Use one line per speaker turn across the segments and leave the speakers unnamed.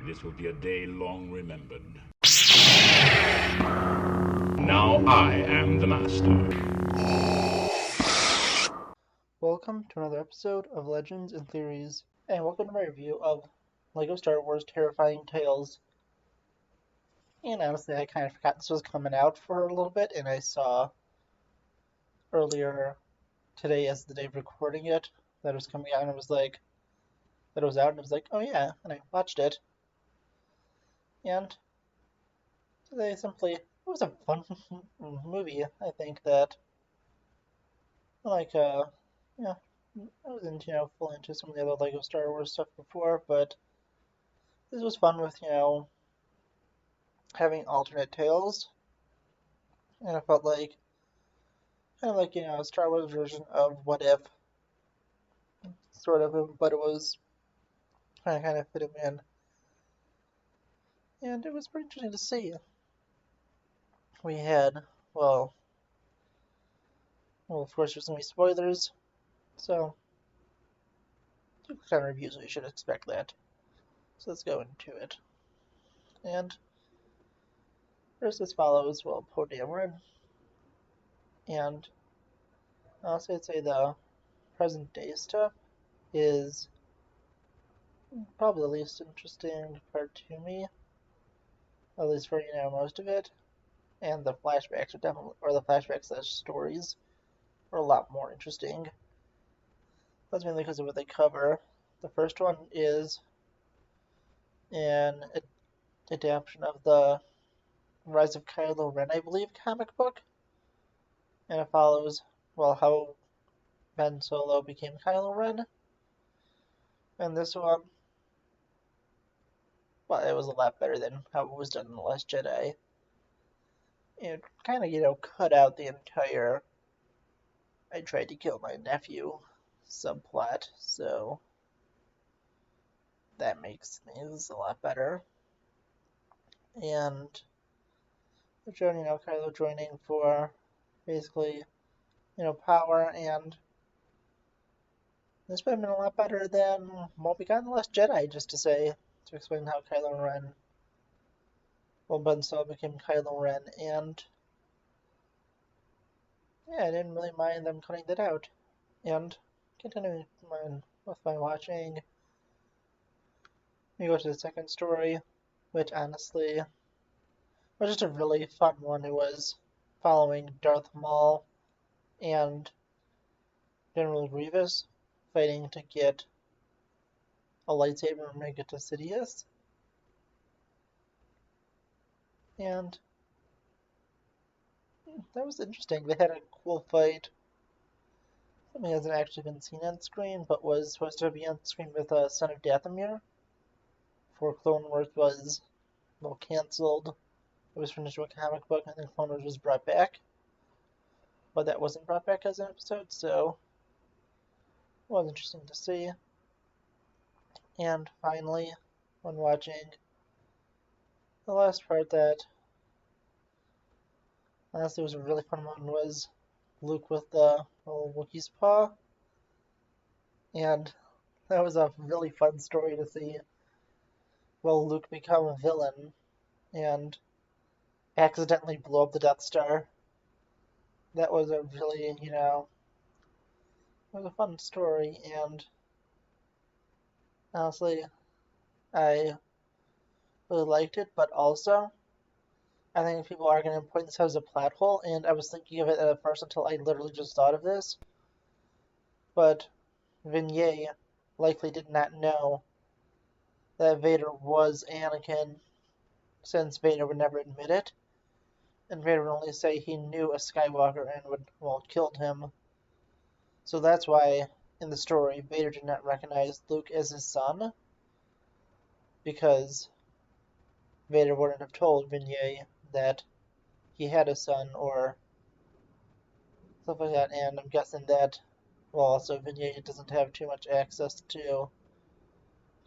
This will be a day long remembered. Now I am the master.
Welcome to another episode of Legends and Theories, and welcome to my review of LEGO Star Wars Terrifying Tales. And honestly, I kind of forgot this was coming out for a little bit, and I saw earlier today, as the day of recording it, that it was coming out, and it was like, that it was out, and I was like, oh yeah, and I watched it. And today it was a fun movie. I think that, like, yeah, I was into, full into some of the other LEGO Star Wars stuff before, but this was fun with, having alternate tales, and it felt like kind of like a Star Wars version of What If, sort of, but it was kind of fit him in, and it was pretty interesting to see. We had of course, there's gonna be spoilers, so kind of reviews we should expect that. So let's go into it. And first, as follows: Poe Dameron, and I'll say the present day stuff is probably the least interesting part to me, at least for most of it. And the flashbacks are definitely, or the flashbacks as stories, are a lot more interesting. That's mainly because of what they cover. The first one is an adaptation of the Rise of Kylo Ren, I believe, comic book, and it follows how Ben Solo became Kylo Ren. And this one, it was a lot better than how it was done in The Last Jedi. It kind of, cut out the entire I tried to kill my nephew subplot, so that makes things a lot better. And they're showing, Kylo joining for basically, power, and this would have been a lot better than what we got in The Last Jedi, just to explain how Kylo Ren, Ben Solo became Kylo Ren, and yeah, I didn't really mind them cutting that out. And continuing with my watching, we go to the second story, which honestly was just a really fun one. It was following Darth Maul and General Grievous fighting to get a lightsaber and make it to Sidious. And that was interesting. They had a cool fight. Something hasn't actually been seen on screen, but was supposed to be on screen with Son of Dathomir. For Clone Wars was cancelled. It was finished with a comic book, and then Clone Wars was brought back. But that wasn't brought back as an episode, so it was interesting to see. And finally, when watching the last part that honestly was a really fun one, was Luke with the little Wookiee's paw. And that was a really fun story to see. Luke become a villain and accidentally blow up the Death Star. That was a really, it was a fun story, and honestly, I really liked it, but also, I think people are going to point this out as a plot hole, and I was thinking of it at first until I literally just thought of this. But Vignette likely did not know that Vader was Anakin, since Vader would never admit it, and Vader would only say he knew a Skywalker and would, killed him. So that's why, in the story, Vader did not recognize Luke as his son, because Vader wouldn't have told Vignette that he had a son or stuff like that, and I'm guessing that, also Vignette doesn't have too much access to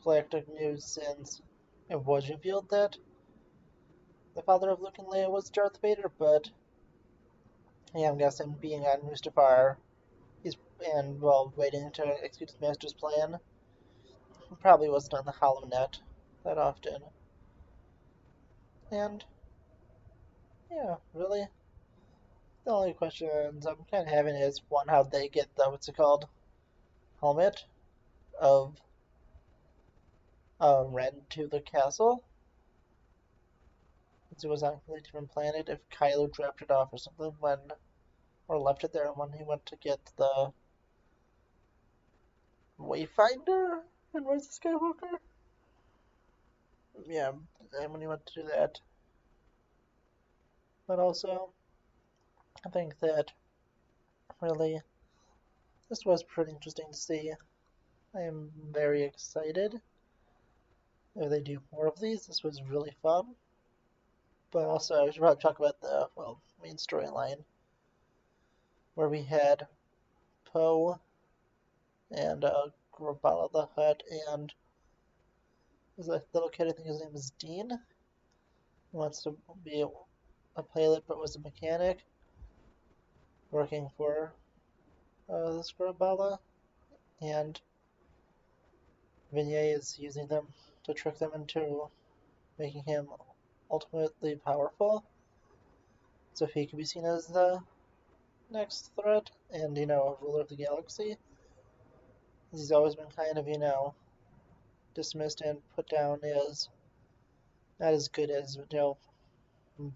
galactic news, since it was revealed that the father of Luke and Leia was Darth Vader, but yeah, I'm guessing being on Mustafar, waiting to execute his master's plan, probably wasn't on the HoloNet. that often. And yeah, really, the only questions I'm kind of having is one, how they get the what's it called, helmet of Ren to the castle. Since it was on a completely different planet, if Kylo dropped it off or something when, or left it there when he went to get the Wayfinder in Rise of Skywalker. Yeah, and when he went to do that. But also, I think that really this was pretty interesting to see. I am very excited if they do more of these. This was really fun. But also, I should probably talk about the, well, main storyline where we had Poe and Grabala the Hutt and there's a little kid, I think his name is Dean, who wants to be a pilot but was a mechanic working for this Grabala, and Vignette is using them to trick them into making him ultimately powerful, so he can be seen as the next threat and, ruler of the galaxy. He's always been kind of, dismissed and put down as not as good as,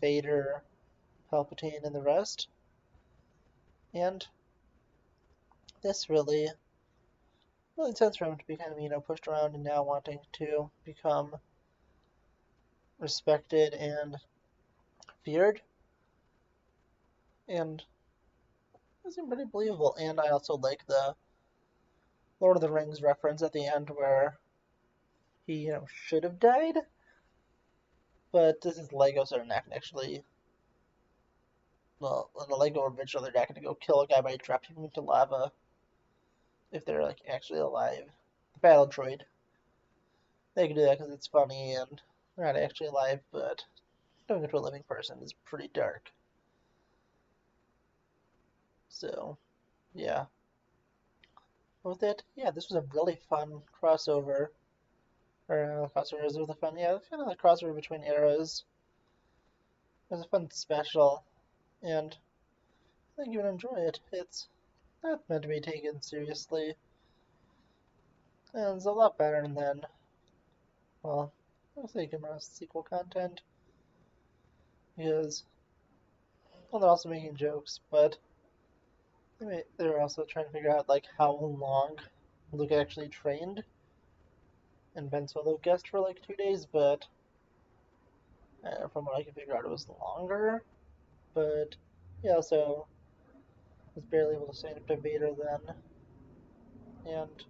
Vader, Palpatine, and the rest. And this really sense for him to be kind of, pushed around and now wanting to become respected and feared. And it seemed pretty believable. And I also like the Lord of the Rings reference at the end where he, should have died. But this is Lego, so they're not actually. Well, in the Lego original, they're not going to go kill a guy by dropping him into lava if they're like actually alive. The battle droid, they can do that because it's funny and they're not actually alive, but doing it to a living person is pretty dark. So, yeah. With it, yeah, this was a really fun crossover. Or crossover is really fun. Yeah, it's kind of like crossover between eras. It was a fun special, and I think you would enjoy it. It's not meant to be taken seriously, and it's a lot better than, well, I'll say Gamera's sequel content, because, well, they're also making jokes, but they're also trying to figure out, like, how long Luke actually trained, and Ben Solo guessed for, like, 2 days, but from what I can figure out, it was longer, but he also was barely able to stand up to Vader then, and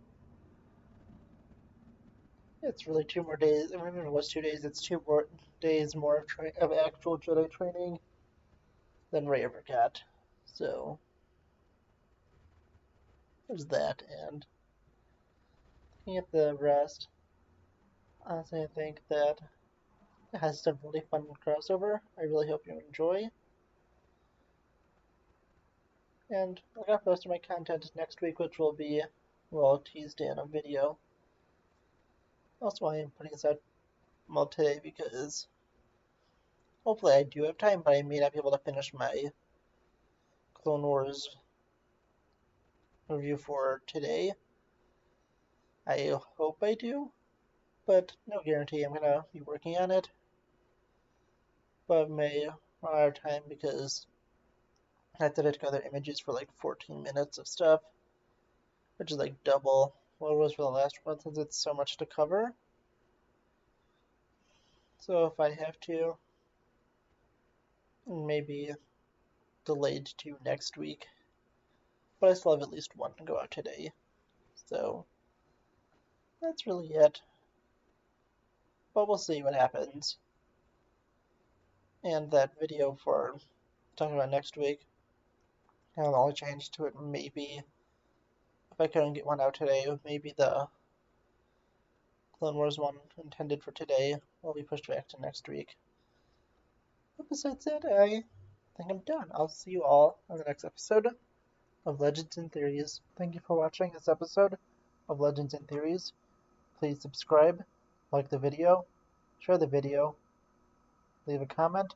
it's really 2 more days. I mean, it was 2 days. It's 2 more days more of actual Jedi training than Rey ever got. So there's that. And looking at the rest, honestly, I think that it has some really fun crossover. I really hope you enjoy. And I'll get most of my content next week, which will be, well, teased in a video. That's why I'm putting this out today, because hopefully I do have time, but I may not be able to finish my Clone Wars review for today. I hope I do, but no guarantee. I'm gonna be working on it, but I may run out of time because I have to edit together images for like 14 minutes of stuff, which is like double what it was for the last one since it's so much to cover. So if I have to, maybe delayed to next week, but I still have at least one to go out today. So that's really it. But we'll see what happens. And that video for talking about next week, I'll only change to it maybe, if I couldn't get one out today, maybe the Clone Wars one intended for today will be pushed back to next week. But besides that, I think I'm done. I'll see you all on the next episode of Legends and Theories. Thank you for watching this episode of Legends and Theories. Please subscribe, like the video, share the video, leave a comment,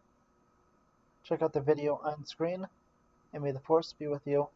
check out the video on screen, and may the Force be with you.